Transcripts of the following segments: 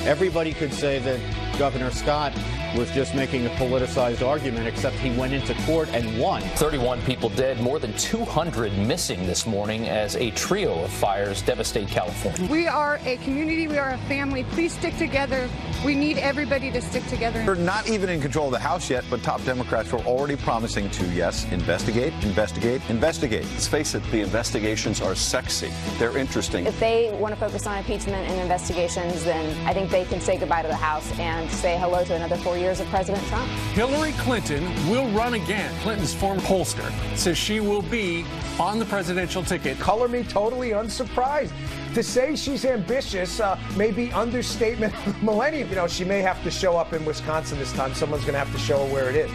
Everybody could say that Governor Scott was just making a politicized argument, except he went into court and won. 31 people dead, more than 200 missing this morning as a trio of fires devastate California. We are a community, we are a family. Please stick together. We need everybody to stick together. They're not even in control of the House yet, but top Democrats were already promising to, yes, investigate, investigate, investigate. Let's face it, the investigations are sexy. They're interesting. If they want to focus on impeachment and investigations, then I think they can say goodbye to the House and say hello to another 4 years of President Trump. Hillary Clinton will run again. Clinton's former pollster says she will be on the presidential ticket. Color me totally unsurprised. To say she's ambitious may be understatement of the millennium. You know, she may have to show up in Wisconsin this time. Someone's going to have to show her where it is.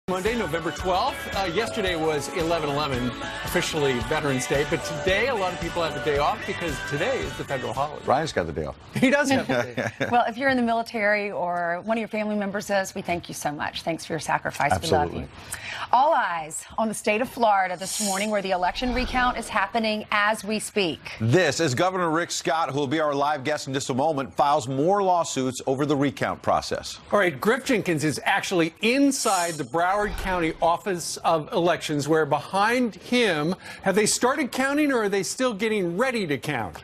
Monday, November 12th. Yesterday was 11/11, officially Veterans Day, but today a lot of people have the day off because today is the federal holiday. Ryan's got the day off. He does have the day. Well, if you're in the military or one of your family members is, we thank you so much. Thanks for your sacrifice. Absolutely. We love you. All eyes on the state of Florida this morning, where the election recount is happening as we speak. This is Governor Rick Scott, who will be our live guest in just a moment, files more lawsuits over the recount process. All right, Griff Jenkins is actually inside the Broward County Office of Elections, where behind him, have they started counting or are they still getting ready to count?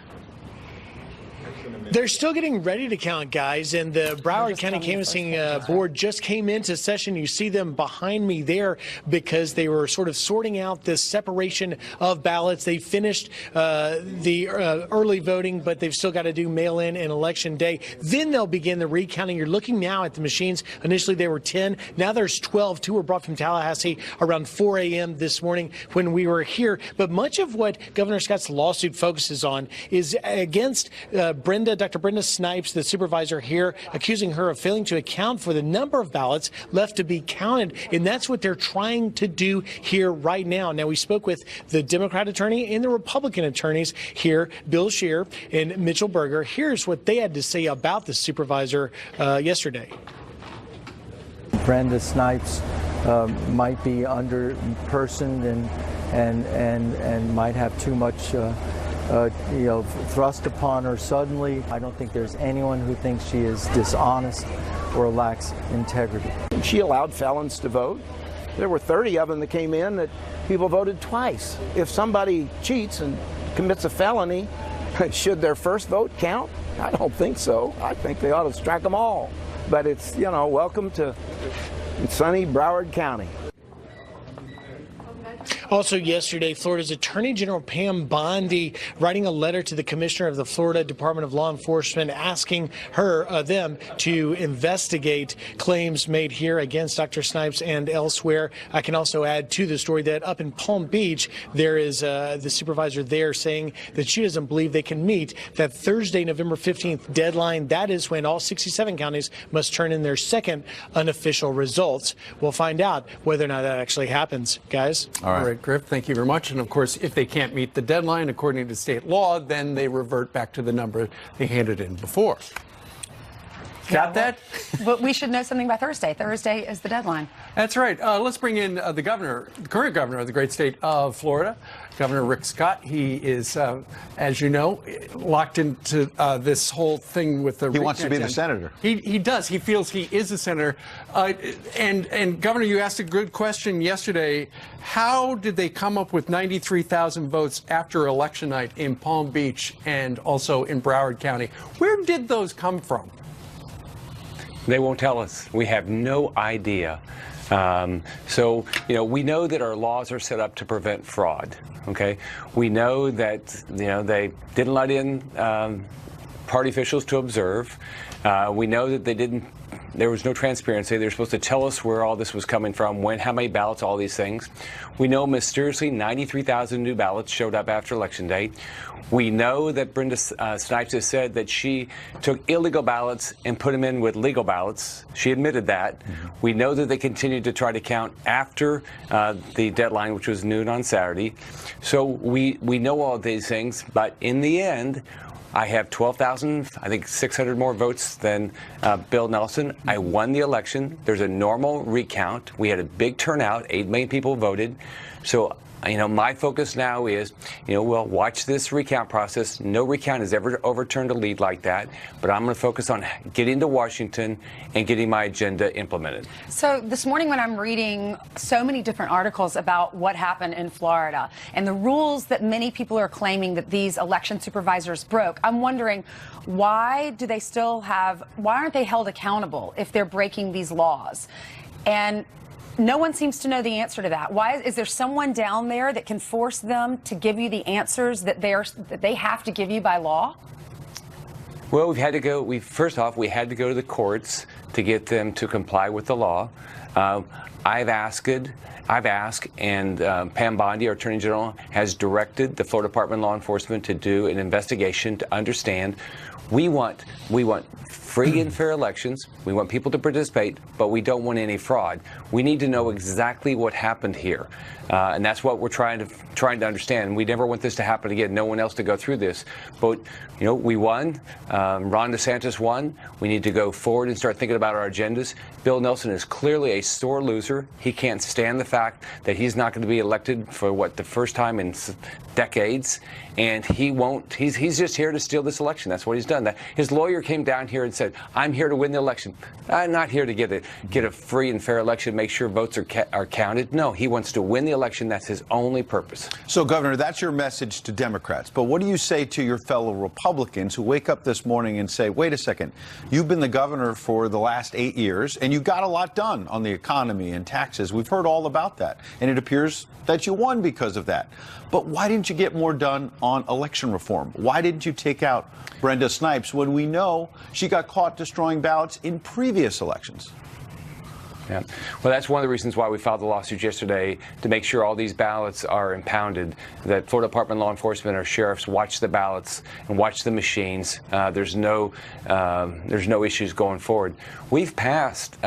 They're still getting ready to count, guys, and the Broward County Canvassing Board just came into session. You see them behind me there because they were sort of sorting out this separation of ballots. They finished the early voting, but they've still got to do mail-in and election day. Then they'll begin the recounting. You're looking now at the machines. Initially, there were 10. Now there's 12. 2 were brought from Tallahassee around 4 a.m. this morning when we were here. But much of what Governor Scott's lawsuit focuses on is against Dr. Brenda Snipes, the supervisor here, accusing her of failing to account for the number of ballots left to be counted. And that's what they're trying to do here right now. Now, we spoke with the Democrat attorney and the Republican attorneys here, Bill Scheer and Mitchell Berger. Here's what they had to say about the supervisor yesterday. Brenda Snipes might be underpersoned and might have too much thrust upon her suddenly. I don't think there's anyone who thinks she is dishonest or lacks integrity. She allowed felons to vote. There were 30 of them that came in that people voted twice. If somebody cheats and commits a felony, should their first vote count? I don't think so. I think they ought to strike them all. But it's, welcome to sunny Broward County. Also yesterday, Florida's Attorney General Pam Bondi writing a letter to the Commissioner of the Florida Department of Law Enforcement asking them to investigate claims made here against Dr. Snipes and elsewhere. I can also add to the story that up in Palm Beach, there is the supervisor there saying that she doesn't believe they can meet that Thursday, November 15th deadline. That is when all 67 counties must turn in their second unofficial results. We'll find out whether or not that actually happens, guys. All right, Griff, thank you very much. And of course, if they can't meet the deadline according to state law, then they revert back to the number they handed in before. Got that? But we should know something by Thursday. Thursday is the deadline. That's right. Let's bring in the current governor of the great state of Florida, Governor Rick Scott. He is, as you know, locked into this whole thing with the. He wants to be the senator. He does. He feels he is a senator. And Governor, you asked a good question yesterday. How did they come up with 93,000 votes after election night in Palm Beach and also in Broward County? Where did those come from? They won't tell us. We have no idea. So, we know that our laws are set up to prevent fraud. Okay, we know that they didn't let in party officials to observe. We know that there was no transparency. They were supposed to tell us where all this was coming from, when, how many ballots, all these things. We know mysteriously 93,000 new ballots showed up after Election Day. We know that Brenda Snipes has said that she took illegal ballots and put them in with legal ballots. She admitted that. Mm-hmm. We know that they continued to try to count after the deadline, which was noon on Saturday. So we know all of these things, but in the end, I have 12,000, I think 600 more votes than Bill Nelson. I won the election. There's a normal recount. We had a big turnout. 8 million people voted. So, my focus now is, we'll watch this recount process. No recount has ever overturned a lead like that. But I'm going to focus on getting to Washington and getting my agenda implemented. So this morning when I'm reading so many different articles about what happened in Florida and the rules that many people are claiming that these election supervisors broke, I'm wondering, why aren't they held accountable if they're breaking these laws? And no one seems to know the answer to that. Why is there someone down there that can force them to give you the answers that they have to give you by law? Well, first off, we had to go to the courts to get them to comply with the law. I've asked, and Pam Bondi, our Attorney General, has directed the Florida Department of Law Enforcement to do an investigation to understand. We want free and fair elections. We want people to participate, but we don't want any fraud. We need to know exactly what happened here, and that's what we're trying to understand. We never want this to happen again. No one else to go through this. But we won. Ron DeSantis won. We need to go forward and start thinking about our agendas. Bill Nelson is clearly a sore loser. He can't stand the fact that he's not going to be elected for the first time in decades, and he won't. He's just here to steal this election. That's what he's done. His lawyer came down here and said, "I'm here to win the election. I'm not here to get a free and fair election, make sure votes are counted." No, he wants to win the election. That's his only purpose. So, Governor, that's your message to Democrats. But what do you say to your fellow Republicans who wake up this morning and say, wait a second, you've been the governor for the last 8 years, and you got a lot done on the economy and taxes. We've heard all about that. And it appears that you won because of that. But why didn't you get more done on election reform? Why didn't you take out Brenda Snipes when we know she got caught destroying ballots in previous elections? Yeah. Well, that's one of the reasons why we filed the lawsuit yesterday, to make sure all these ballots are impounded, that Florida Department of Law Enforcement or sheriffs watch the ballots and watch the machines. There's no issues going forward. We've passed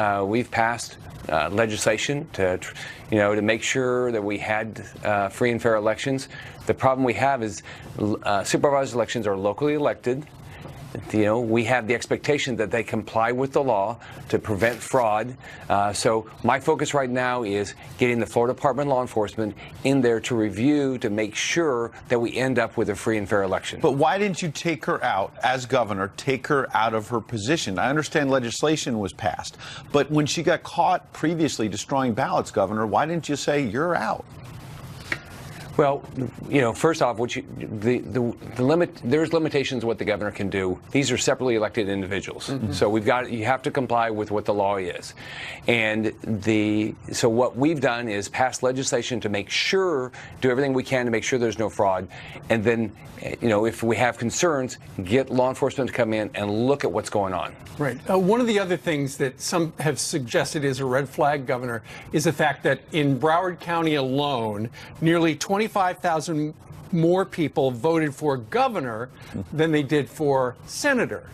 legislation to make sure that we had free and fair elections. The problem we have is supervised elections are locally elected. We have the expectation that they comply with the law to prevent fraud. So my focus right now is getting the Florida Department of Law Enforcement in there to review, to make sure that we end up with a free and fair election. But why didn't you take her out as governor, take her out of her position? I understand legislation was passed, but when she got caught previously destroying ballots, Governor, why didn't you say you're out? Well, first off, there's limitations what the governor can do. These are separately elected individuals. Mm-hmm. So you have to comply with what the law is. And so what we've done is pass legislation to make sure, do everything we can to make sure there's no fraud. And then, if we have concerns, get law enforcement to come in and look at what's going on. Right. One of the other things that some have suggested is a red flag, Governor, is the fact that in Broward County alone, nearly 25,000 more people voted for governor than they did for senator.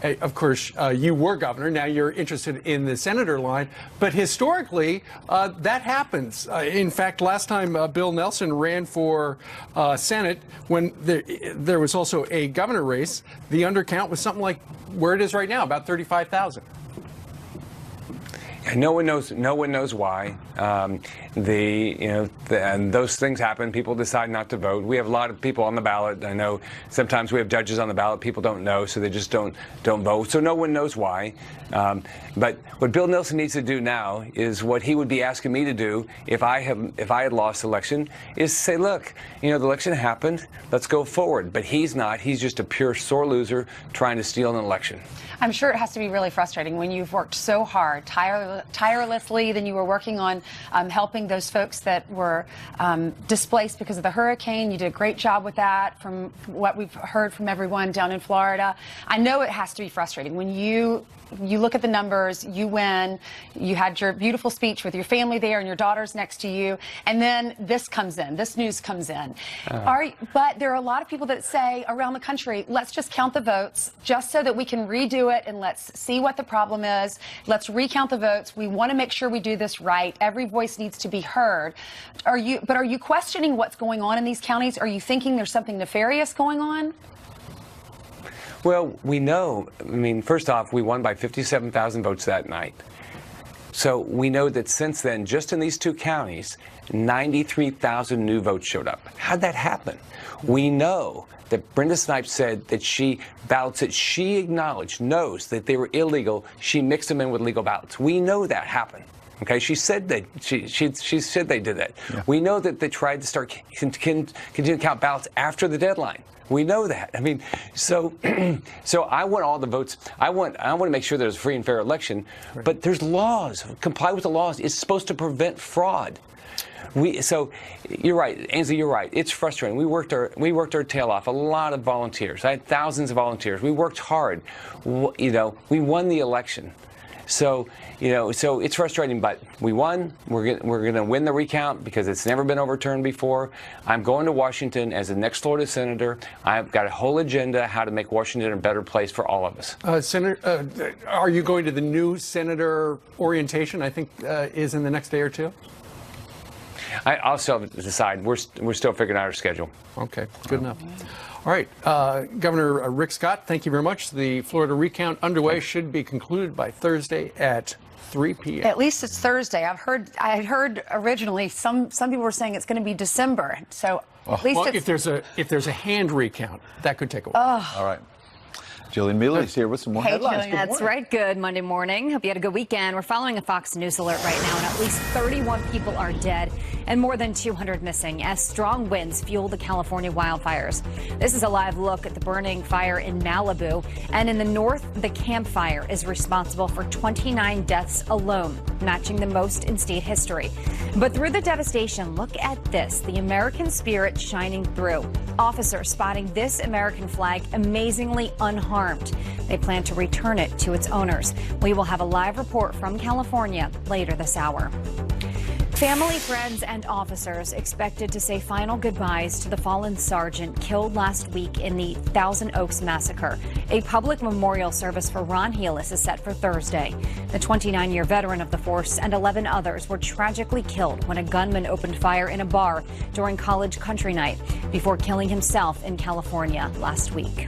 Of course, you were governor. Now you're interested in the senator line. But historically, that happens. In fact, last time Bill Nelson ran for Senate, when there was also a governor race, the undercount was something like where it is right now, about 35,000. No one knows why. And those things happen. People decide not to vote. We have a lot of people on the ballot. I know sometimes we have judges on the ballot. People don't know, so they just don't vote. So no one knows why. But what Bill Nelson needs to do now is what he would be asking me to do if I had lost the election, is say, look, the election happened. Let's go forward. But he's not. He's just a pure sore loser trying to steal an election. I'm sure it has to be really frustrating when you've worked so hard, tirelessly, then you were working on helping those folks that were displaced because of the hurricane. You did a great job with that from what we've heard from everyone down in Florida. I know it has to be frustrating when you look at the numbers, you win, you had your beautiful speech with your family there and your daughters next to you, and then this news comes in. But there are a lot of people that say around the country, let's just count the votes just so that we can redo it and let's see what the problem is. Let's recount the votes. We want to make sure we do this right. Every voice needs to be heard. Are you questioning what's going on in these counties? Are you thinking there's something nefarious going on? Well, we know, I mean, first off, we won by 57,000 votes that night. So we know that since then, just in these two counties, 93,000 new votes showed up. How'd that happen? We know that Brenda Snipes said that ballots that she acknowledged, knows that they were illegal, she mixed them in with legal ballots. We know that happened. Okay, she said that she said they did that. Yeah. We know that they tried to start continue to count ballots after the deadline. We know that. I mean, so I want all the votes. I want to make sure there's a free and fair election. Right. But there's laws. Comply with the laws. It's supposed to prevent fraud. So you're right, Ainsley. You're right. It's frustrating. We worked our tail off. A lot of volunteers. I had thousands of volunteers. We worked hard. You know, we won the election. So, you know, so it's frustrating, but we won. We're going to win the recount because it's never been overturned before. I'm going to Washington as the next Florida senator. I've got a whole agenda how to make Washington a better place for all of us. Senator, are you going to the new senator orientation? I think is in the next day or two. I'll still decide. We're still figuring out our schedule. Okay, good enough. All right, Governor Rick Scott, thank you very much. The Florida recount underway should be concluded by Thursday at 3 p.m. At least it's Thursday. I had heard originally some people were saying it's going to be December. So at least if there's a hand recount, that could take a while. All right. Jillian Mealy is here with some more headlines. Jillian, that's right. Good Monday morning. Hope you had a good weekend. We're following a Fox News alert right now, and at least 31 people are dead and more than 200 missing as strong winds fuel the California wildfires. This is a live look at the burning fire in Malibu. And in the north, the Camp Fire is responsible for 29 deaths alone, matching the most in state history. But through the devastation, look at this, the American spirit shining through. Officers spotting this American flag amazingly unharmed. They plan to return it to its owners. We will have a live report from California later this hour. Family, friends, and officers expected to say final goodbyes to the fallen sergeant killed last week in the Thousand Oaks massacre. A public memorial service for Ron Healis is set for Thursday. The 29-year veteran of the force and 11 others were tragically killed when a gunman opened fire in a bar during college country night before killing himself in California last week.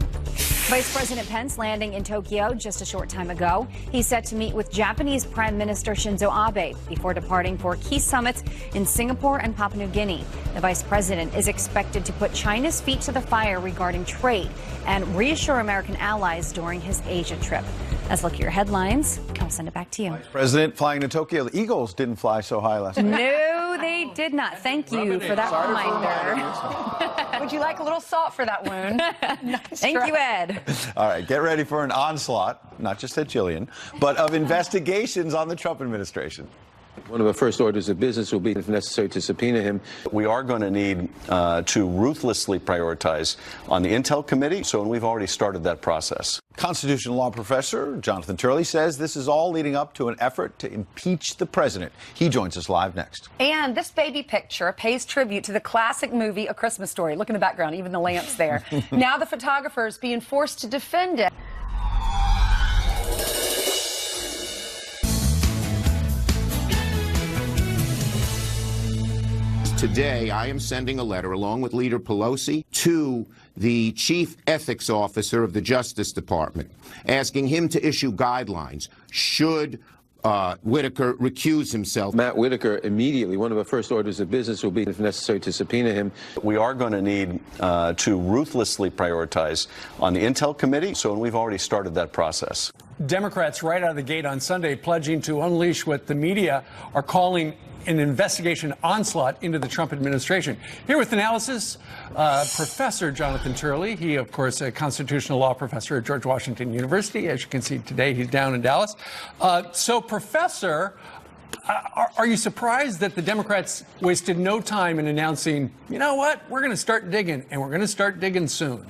Vice President Pence landing in Tokyo just a short time ago. He's set to meet with Japanese Prime Minister Shinzo Abe before departing for key summits in Singapore and Papua New Guinea. The vice president is expected to put China's feet to the fire regarding trade and reassure American allies during his Asia trip. Let's look at your headlines. I'll send it back to you. President flying to Tokyo. The Eagles didn't fly so high last night. No, they did not. Thank you for that reminder. Would you like a little salt for that wound? Thank you, Ed. All right, get ready for an onslaught, not just at Jillian, but of investigations on the Trump administration. One of our first orders of business will be, if necessary, to subpoena him. We are going to need to ruthlessly prioritize on the Intel Committee, and we've already started that process. Constitutional law professor Jonathan Turley says this is all leading up to an effort to impeach the president. He joins us live next. And this baby picture pays tribute to the classic movie A Christmas Story. Look in the background, even the lamps there. Now the photographer is being forced to defend it. Today, I am sending a letter, along with Leader Pelosi, to the Chief Ethics Officer of the Justice Department, asking him to issue guidelines. Should Whitaker recuse himself? Matt Whitaker, immediately, one of our first orders of business will be, if necessary, to subpoena him. We are going to need to ruthlessly prioritize on the Intel Committee, and we've already started that process. Democrats right out of the gate on Sunday pledging to unleash what the media are calling an investigation onslaught into the Trump administration. Here with analysis, Professor Jonathan Turley. He, of course, a constitutional law professor at George Washington University. As you can see today, he's down in Dallas. So, Professor, are you surprised that the Democrats wasted no time in announcing, you know what, we're going to start digging, and we're going to start digging soon?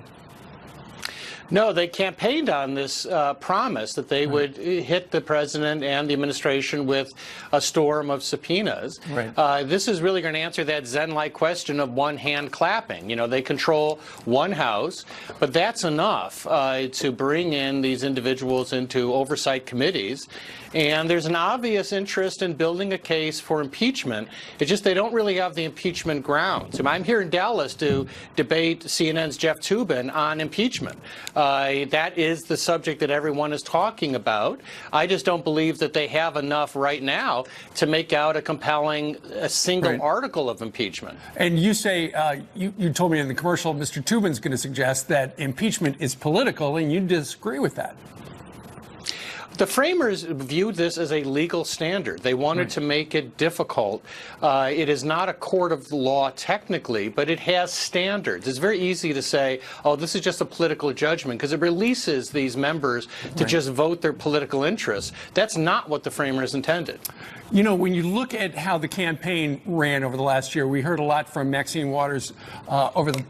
No, they campaigned on this promise that they would hit the president and the administration with a storm of subpoenas. Right. This is really going to answer that Zen-like question of one hand clapping. You know, they control one house, but that's enough to bring in these individuals into oversight committees And there's an obvious interest in building a case for impeachment. It's just they don't really have the impeachment grounds. I'm here in Dallas to debate CNN's Jeff Toobin on impeachment. That is the subject that everyone is talking about. I just don't believe that they have enough right now to make out a compelling single article of impeachment. And you say, you told me in the commercial, Mr. Toobin's going to suggest that impeachment is political, and you disagree with that. The framers viewed this as a legal standard. They wanted to make it difficult. It is not a court of law technically, but it has standards. It's very easy to say, oh, this is just a political judgment, because it releases these members to just vote their political interests. That's not what the framers intended. You know, when you look at how the campaign ran over the last year, we heard a lot from Maxine Waters over the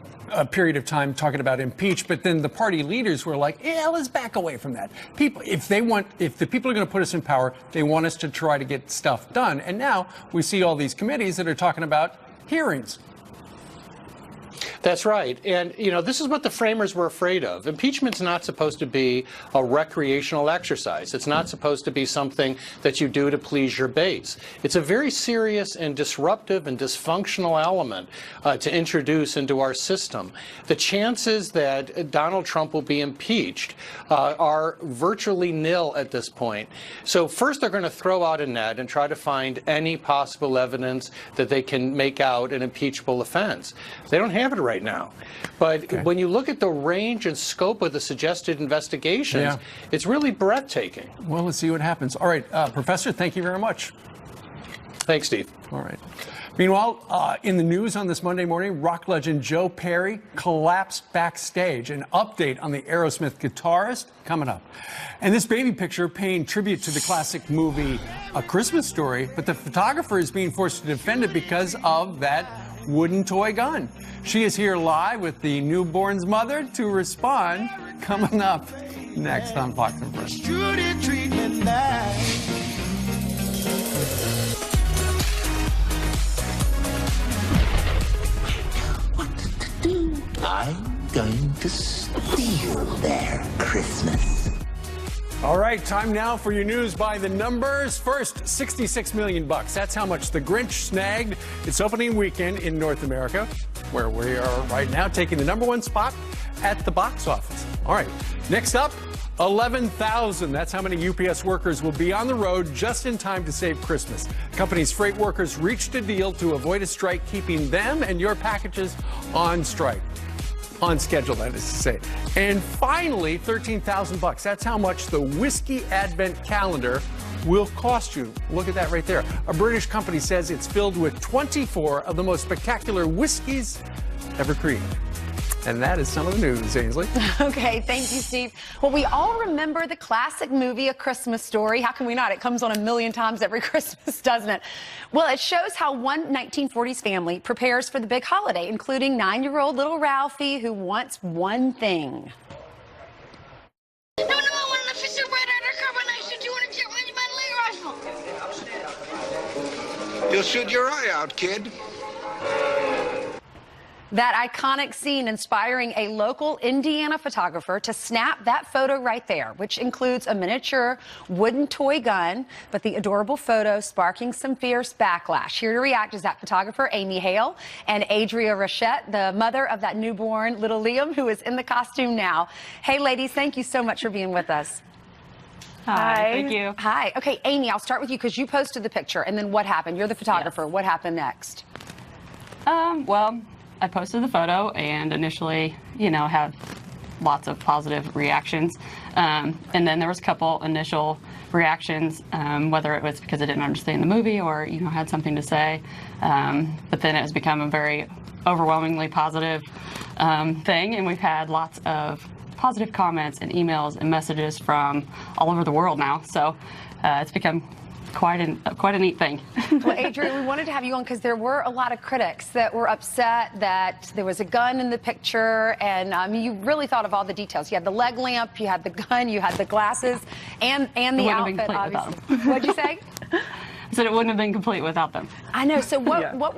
period of time talking about impeach, but then the party leaders were like, yeah, let's back away from that. People, if the people are going to put us in power, they want us to try to get stuff done. And now we see all these committees that are talking about hearings. That's right. And, you know, this is what the framers were afraid of. Impeachment's not supposed to be a recreational exercise. It's not supposed to be something that you do to please your base. It's a very serious and disruptive and dysfunctional element to introduce into our system. The chances that Donald Trump will be impeached are virtually nil at this point. So first they're going to throw out a net and try to find any possible evidence that they can make out an impeachable offense. They don't have it right now. But when you look at the range and scope of the suggested investigations, it's really breathtaking. Well, let's see what happens. All right, Professor, thank you very much. Thanks, Steve. All right. Meanwhile, in the news on this Monday morning, rock legend Joe Perry collapsed backstage. An update on the Aerosmith guitarist coming up. And this baby picture paying tribute to the classic movie A Christmas Story, but the photographer is being forced to defend it because of that wooden toy gun. She is here live with the newborn's mother to respond. Coming up next on Fox and Friends. I'm going to steal their Christmas. All right, time now for your news by the numbers. First, $66 million. That's how much The Grinch snagged its opening weekend in North America, where we are right now taking the #1 spot at the box office. All right, next up, 11,000. That's how many UPS workers will be on the road just in time to save Christmas. Company's freight workers reached a deal to avoid a strike, keeping them and your packages on strike. On schedule, that is to say. And finally, $13,000. That's how much the Whiskey Advent Calendar will cost you. Look at that right there. A British company says it's filled with 24 of the most spectacular whiskeys ever created. And that is some of the news, Ainsley. Okay, thank you, Steve. Well, we all remember the classic movie, A Christmas Story. How can we not? It comes on a million times every Christmas, doesn't it? Well, it shows how one 1940s family prepares for the big holiday, including 9-year-old little Ralphie, who wants one thing. No, I want an official red undercover knife to 200 rifle. You'll shoot your eye out, kid. That iconic scene inspiring a local Indiana photographer to snap that photo right there, which includes a miniature wooden toy gun, but the adorable photo sparking some fierce backlash. Here to react is that photographer, Amy Hale, and Adria Rochette, the mother of that newborn little Liam, who is in the costume now. Hey, ladies, thank you so much for being with us. Hi. Thank you. Hi. Okay, Amy, I'll start with you because you posted the picture, and then what happened? You're the photographer. Yes. What happened next? Well, I posted the photo and initially, had lots of positive reactions. And then there was a couple initial reactions, whether it was because I didn't understand the movie or, had something to say. But then it has become a very overwhelmingly positive thing. And we've had lots of positive comments and emails and messages from all over the world now. So it's become quite a neat thing. Well, Adrian, we wanted to have you on because there were a lot of critics that were upset that there was a gun in the picture, and you really thought of all the details. You had the leg lamp, you had the gun, you had the glasses, and the outfit, obviously. What'd you say? I said it wouldn't have been complete without them. I know. So what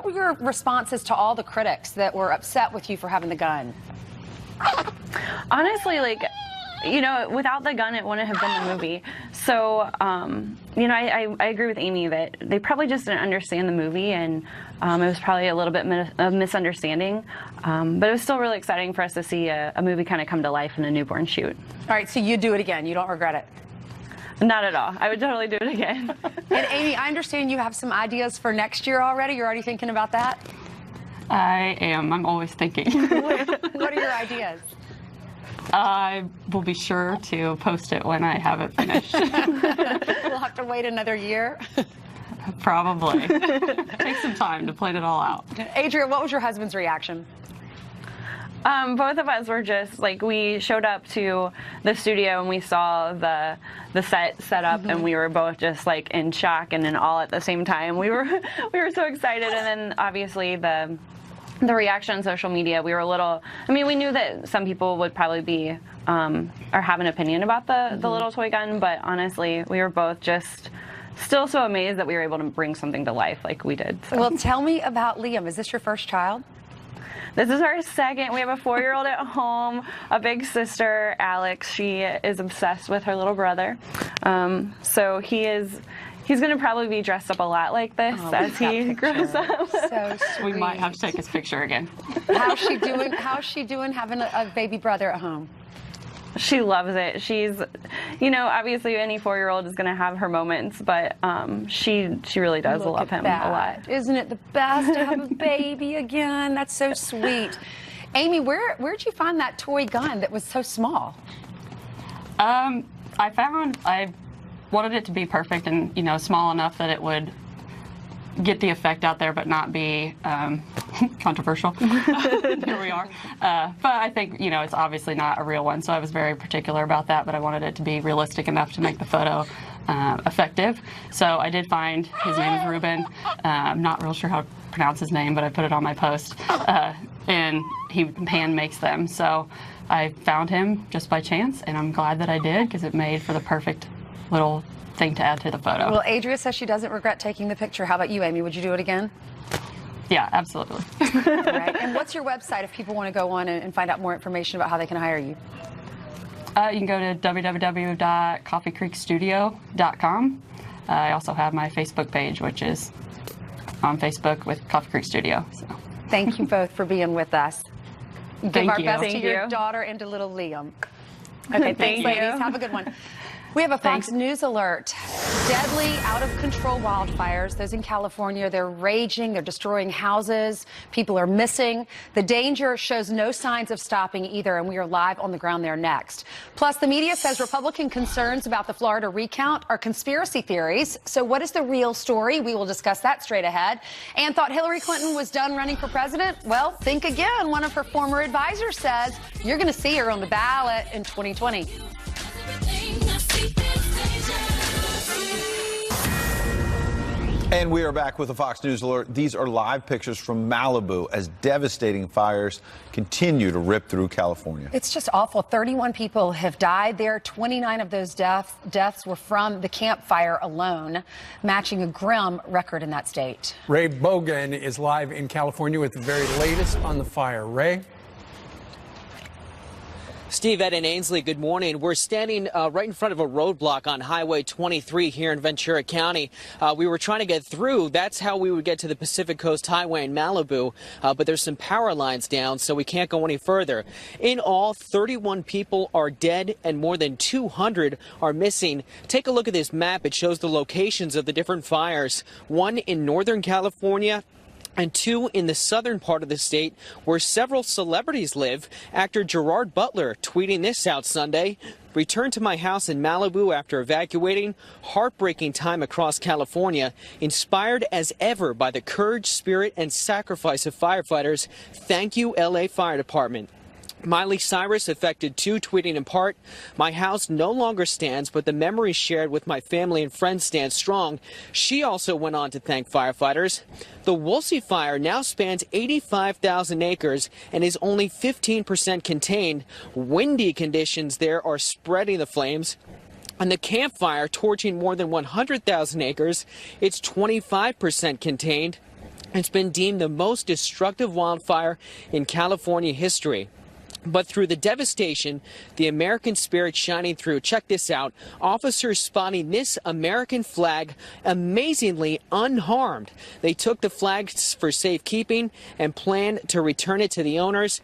were your responses to all the critics that were upset with you for having the gun? Honestly, you know, without the gun, it wouldn't have been the movie. So, you know, I agree with Amy that they probably just didn't understand the movie, and it was probably a little bit of misunderstanding. But it was still really exciting for us to see a movie kind of come to life in a newborn shoot. All right, so you'd do it again. You don't regret it? Not at all. I would totally do it again. And Amy, I understand you have some ideas for next year already. You're already thinking about that? I am. I'm always thinking. What are your ideas? I will be sure to post it when I have it finished. We'll have to wait another year. Probably. Take some time to plan it all out. Adria, what was your husband's reaction? Both of us were just like, we showed up to the studio and we saw the set up, and we were both just like in shock and in awe at the same time. We were so excited, and then obviously the reaction on social media, we were a little, I mean, we knew that some people would probably be or have an opinion about the little toy gun, but honestly, we were both just still so amazed that we were able to bring something to life like we did. So. Well, tell me about Liam. Is this your first child? This is our second. We have a 4-year-old at home, a big sister, Alex. She is obsessed with her little brother. So he's going to probably be dressed up a lot like this as he grows up. So we might have to take his picture again. How's she doing? How's she doing having a baby brother at home? She loves it. She's, you know, obviously any 4-year-old is going to have her moments, but she really does love him a lot. Isn't it the best to have a baby again? That's so sweet. Amy, where'd you find that toy gun that was so small? I wanted it to be perfect and, you know, small enough that it would get the effect out there but not be controversial. Here we are. But I think, you know, it's obviously not a real one, so I was very particular about that, but I wanted it to be realistic enough to make the photo effective. So I did find, his name is Ruben. I'm not real sure how to pronounce his name, but I put it on my post. And he hand makes them. So I found him just by chance, and I'm glad that I did, because it made for the perfect little thing to add to the photo. Well, Adria says she doesn't regret taking the picture. How about you, Amy? Would you do it again? Yeah, absolutely. All right. And what's your website if people want to go on and find out more information about how they can hire you? You can go to www.coffeecreekstudio.com. I also have my Facebook page, which is on Facebook with Coffee Creek Studio. So. Thank you both for being with us. Give Thank our you. best Thank to your you. daughter and to little Liam. Okay, thanks, you. ladies. Have a good one. We have a Fox News alert. Deadly, out-of-control wildfires. Those in California, they're raging. They're destroying houses. People are missing. The danger shows no signs of stopping either, and we are live on the ground there next. Plus, the media says Republican concerns about the Florida recount are conspiracy theories. So what is the real story? We will discuss that straight ahead. And thought Hillary Clinton was done running for president? Well, think again. One of her former advisors says you're going to see her on the ballot in 2020. And we are back with a Fox News alert. These are live pictures from Malibu as devastating fires continue to rip through California. It's just awful. 31 people have died there. 29 of those deaths were from the Camp Fire alone, matching a grim record in that state. Ray Bogan is live in California with the very latest on the fire. Ray? Steve, Ed, and Ainsley, good morning. We're standing right in front of a roadblock on Highway 23 here in Ventura County. We were trying to get through. That's how we would get to the Pacific Coast Highway in Malibu, but there's some power lines down, so we can't go any further. In all, 31 people are dead and more than 200 are missing. Take a look at this map. It shows the locations of the different fires. One in Northern California, and two in the southern part of the state where several celebrities live. Actor Gerard Butler tweeting this out Sunday: "Returned to my house in Malibu after evacuating. Heartbreaking time across California. Inspired as ever by the courage, spirit, and sacrifice of firefighters. Thank you, LA Fire Department." Miley Cyrus affected too, tweeting in part, "My house no longer stands, but the memories shared with my family and friends stand strong." She also went on to thank firefighters. The Woolsey fire now spans 85,000 acres and is only 15% contained. Windy conditions there are spreading the flames. And the Camp Fire, torching more than 100,000 acres, it's 25% contained. It's been deemed the most destructive wildfire in California history. But through the devastation, the American spirit shining through. Check this out. Officers spotting this American flag amazingly unharmed. They took the flags for safekeeping and planned to return it to the owners.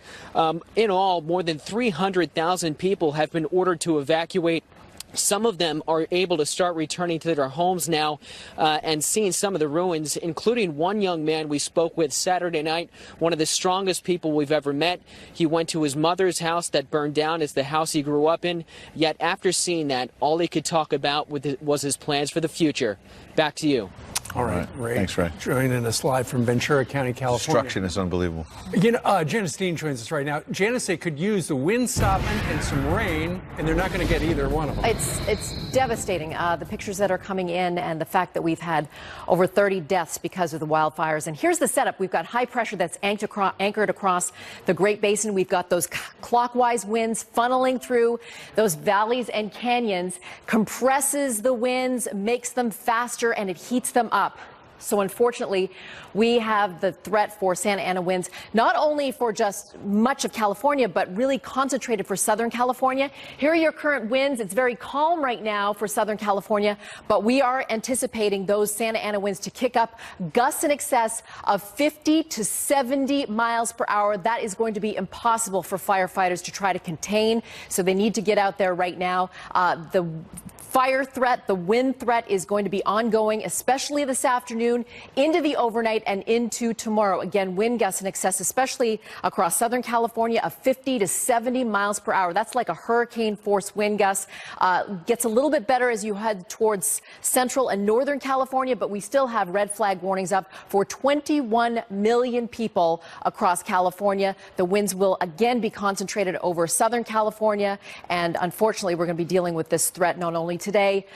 In all, more than 300,000 people have been ordered to evacuate. Some of them are able to start returning to their homes now and seeing some of the ruins, including one young man we spoke with Saturday night, one of the strongest people we've ever met. He went to his mother's house that burned down as the house he grew up in. Yet after seeing that, all he could talk about was his plans for the future. Back to you. All right, Ray. Thanks, Ray. Joining us live from Ventura County, California. Destruction is unbelievable. You know, Janice Dean joins us right now. Janice, they could use the wind stopping and some rain, and they're not going to get either one of them. It's devastating, the pictures that are coming in and the fact that we've had over 30 deaths because of the wildfires. And here's the setup. We've got high pressure that's anchored across the Great Basin. We've got those clockwise winds funneling through those valleys and canyons, compresses the winds, makes them faster, and it heats them up. So unfortunately, we have the threat for Santa Ana winds, not only for just much of California, but really concentrated for Southern California. Here are your current winds. It's very calm right now for Southern California, but we are anticipating those Santa Ana winds to kick up gusts in excess of 50 to 70 miles per hour. That is going to be impossible for firefighters to try to contain. So they need to get out there right now. The fire threat, the wind threat is going to be ongoing, especially this afternoon, into the overnight and into tomorrow. Again, wind gusts in excess, especially across Southern California, of 50 to 70 miles per hour. That's like a hurricane force wind gust. Gets a little bit better as you head towards Central and Northern California, but we still have red flag warnings up for 21 million people across California. The winds will again be concentrated over Southern California, and unfortunately, we're going to be dealing with this threat not only today,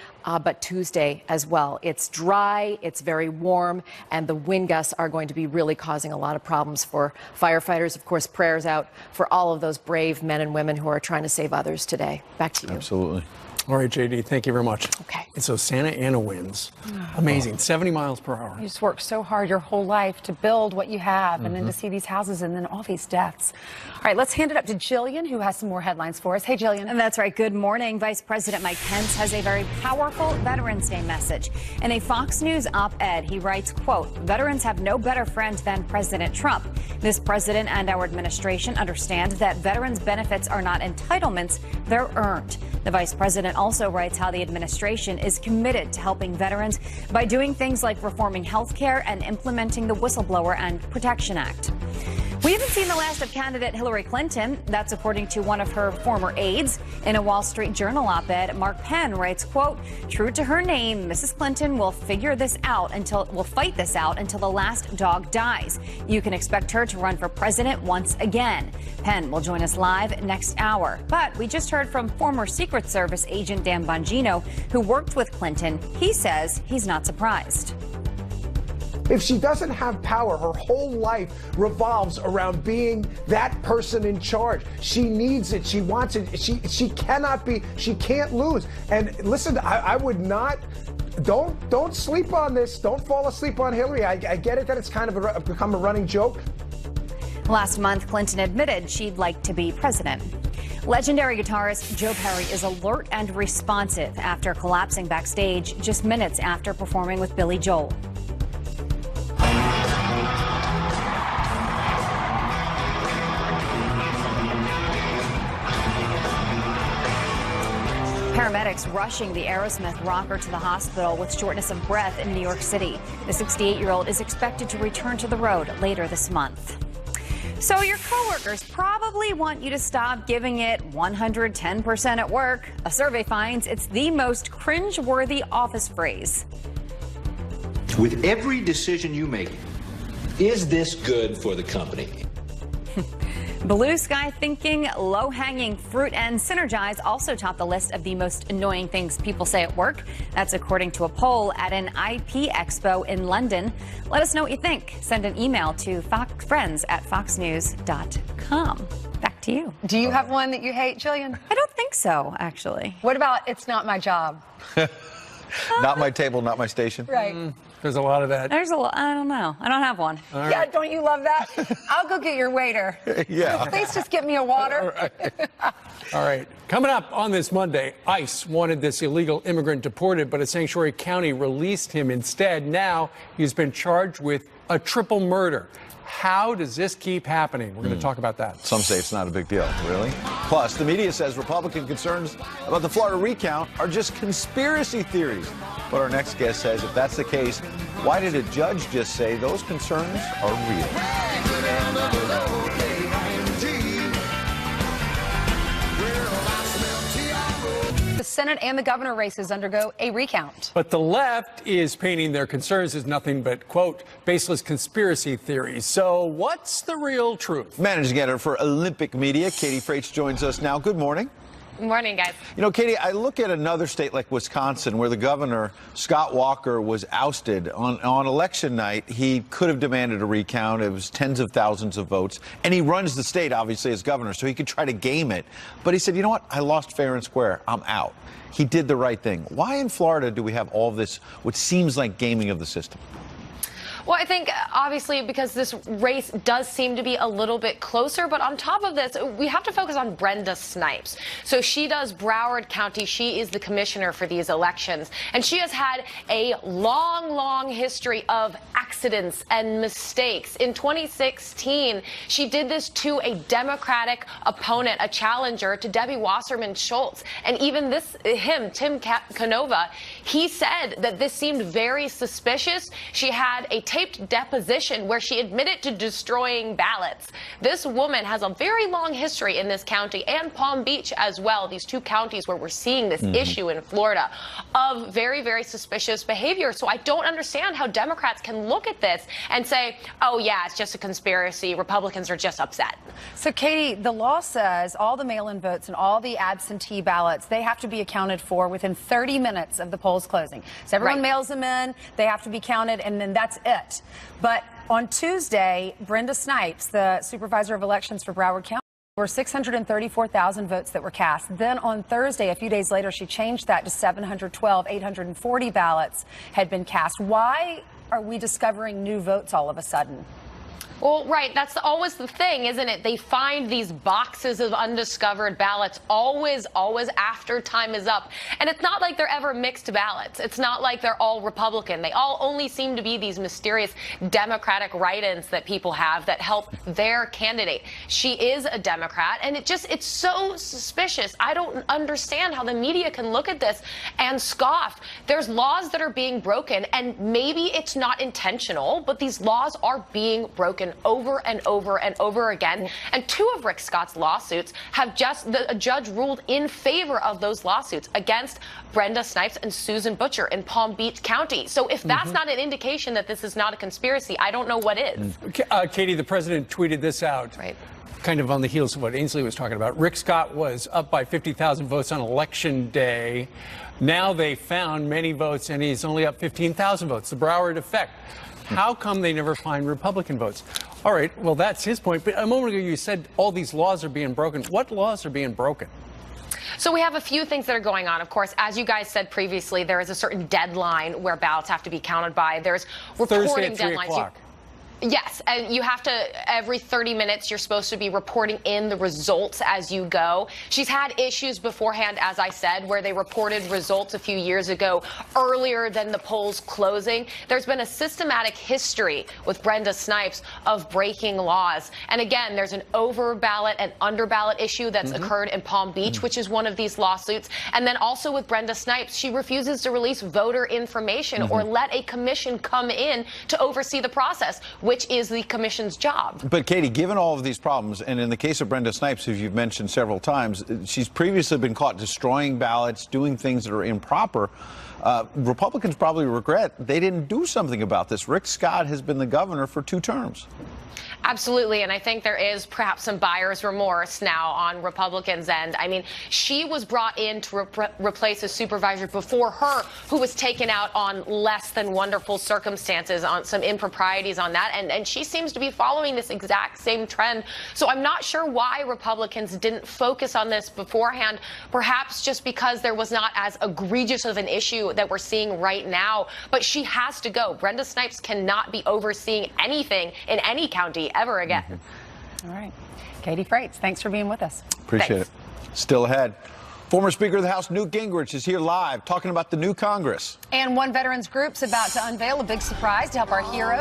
but Tuesday as well. It's dry, it's very warm, and the wind gusts are going to be really causing a lot of problems for firefighters. Of course, prayers out for all of those brave men and women who are trying to save others today. Back to you. Absolutely. All right, JD, thank you very much. Okay. And so Santa Ana winds, amazing, 70 miles per hour. You just worked so hard your whole life to build what you have, and then to see these houses and then all these deaths. All right, let's hand it up to Jillian, who has some more headlines for us. Hey, Jillian. And that's right. Good morning. Vice President Mike Pence has a very powerful Veterans Day message. In a Fox News op-ed, he writes, quote, "Veterans have no better friend than President Trump. This president and our administration understand that veterans' benefits are not entitlements, they're earned." The vice president also writes how the administration is committed to helping veterans by doing things like reforming health care and implementing the Whistleblower and Protection Act. We haven't seen the last of candidate Hillary Clinton. That's according to one of her former aides. In a Wall Street Journal op-ed, Mark Penn writes, quote, "True to her name, Mrs. Clinton will fight this out until the last dog dies. You can expect her to run for president once again." Penn will join us live next hour. But we just heard from former Secret Service agent Dan Bongino, who worked with Clinton. He says he's not surprised. If she doesn't have power, her whole life revolves around being that person in charge. She needs it. She wants it. She can't lose. And listen, I would not, don't sleep on this. Don't fall asleep on Hillary. I get it that it's kind of become a running joke. Last month, Clinton admitted she'd like to be president. Legendary guitarist Joe Perry is alert and responsive after collapsing backstage just minutes after performing with Billy Joel. Paramedics rushing the Aerosmith rocker to the hospital with shortness of breath in New York City. The 68-year-old is expected to return to the road later this month. So your coworkers probably want you to stop giving it 110% at work. A survey finds it's the most cringe-worthy office phrase. With every decision you make, is this good for the company? Blue sky thinking, low-hanging fruit, and Synergize also top the list of the most annoying things people say at work. That's according to a poll at an IP Expo in London. Let us know what you think. Send an email to friends@foxnews.com. Back to you. Do you have one that you hate, Jillian? I don't think so, actually. What about "It's not my job"? Not my table, not my station. Right. There's a lot of that. There's a lot. I don't know. I don't have one. All Yeah, right. don't you love that? I'll go get your waiter. Yeah. Please just get me a water. All right. Coming up on this Monday, ICE wanted this illegal immigrant deported, but a Sanctuary County released him instead. Now he's been charged with a triple murder. How does this keep happening? We're going to talk about that. Some say it's not a big deal, really. Plus, the media says Republican concerns about the Florida recount are just conspiracy theories. But our next guest says if that's the case, why did a judge just say those concerns are real? The Senate and the governor races undergo a recount. But the left is painting their concerns as nothing but, quote, baseless conspiracy theories. So what's the real truth? Managing editor for Olympic Media, Katie Fraites, joins us now. Good morning. Good morning, guys. You know, Katie, I look at another state like Wisconsin where the governor, Scott Walker, was ousted on election night. He could have demanded a recount. It was tens of thousands of votes. And he runs the state, obviously, as governor, so he could try to game it. But he said, you know what? I lost fair and square. I'm out. He did the right thing. Why in Florida do we have all this, what seems like gaming of the system? Well, I think obviously because this race does seem to be a little bit closer, but on top of this, we have to focus on Brenda Snipes. So she does Broward County. She is the commissioner for these elections, and she has had a long, long history of accidents and mistakes. In 2016, she did this to a Democratic opponent, a challenger to Debbie Wasserman Schultz. And even Tim Canova, he said that this seemed very suspicious. She had a taped deposition where she admitted to destroying ballots. This woman has a very long history in this county and Palm Beach as well, these two counties where we're seeing this issue in Florida of very, very suspicious behavior. So I don't understand how Democrats can look at this and say, oh, yeah, it's just a conspiracy. Republicans are just upset. So, Katie, the law says all the mail-in votes and all the absentee ballots, they have to be accounted for within 30 minutes of the polls closing. So everyone mails them in, they have to be counted, and then that's it. But on Tuesday, Brenda Snipes, the supervisor of elections for Broward County, there were 634,000 votes that were cast. Then on Thursday, a few days later, she changed that to 712, 840 ballots had been cast. Why are we discovering new votes all of a sudden? Well, right. That's always the thing, isn't it? They find these boxes of undiscovered ballots always after time is up. And it's not like they're ever mixed ballots. It's not like they're all Republican. They all only seem to be these mysterious Democratic write-ins that people have that help their candidate. She is a Democrat, and it's so suspicious. I don't understand how the media can look at this and scoff. There's laws that are being broken, and maybe it's not intentional, but these laws are being broken over and over and over again. And two of Rick Scott's lawsuits have a judge ruled in favor of those lawsuits against Brenda Snipes and Susan Butcher in Palm Beach County. So if that's not an indication that this is not a conspiracy, I don't know what is. Katie, the president tweeted this out. Right. Kind of on the heels of what Ainsley was talking about. Rick Scott was up by 50,000 votes on election day. Now they found many votes, and he's only up 15,000 votes. The Broward effect. How come they never find Republican votes? All right, well, that's his point. But a moment ago, you said all these laws are being broken. What laws are being broken? So we have a few things that are going on. Of course, as you guys said previously, there is a certain deadline where ballots have to be counted by. There's reporting deadlines. Yes, and you have to, every 30 minutes, you're supposed to be reporting in the results as you go. She's had issues beforehand, as I said, where they reported results a few years ago earlier than the polls closing. There's been a systematic history with Brenda Snipes of breaking laws. And again, there's an over ballot and under ballot issue that's occurred in Palm Beach, which is one of these lawsuits. And then also with Brenda Snipes, she refuses to release voter information or let a commission come in to oversee the process, which is the commission's job. But Katie, given all of these problems, and in the case of Brenda Snipes, who you've mentioned several times, she's previously been caught destroying ballots, doing things that are improper. Republicans probably regret they didn't do something about this. Rick Scott has been the governor for 2 terms. Absolutely, and I think there is perhaps some buyer's remorse now on Republicans' end. I mean, she was brought in to replace a supervisor before her who was taken out on less than wonderful circumstances, on some improprieties on that, and she seems to be following this exact same trend. So I'm not sure why Republicans didn't focus on this beforehand, perhaps just because there was not as egregious of an issue that we're seeing right now. But she has to go. Brenda Snipes cannot be overseeing anything in any county ever again. All right. Katie Freites, thanks for being with us. Appreciate it. Still ahead. Former Speaker of the House Newt Gingrich is here live talking about the new Congress. And one veterans group's about to unveil a big surprise to help our heroes.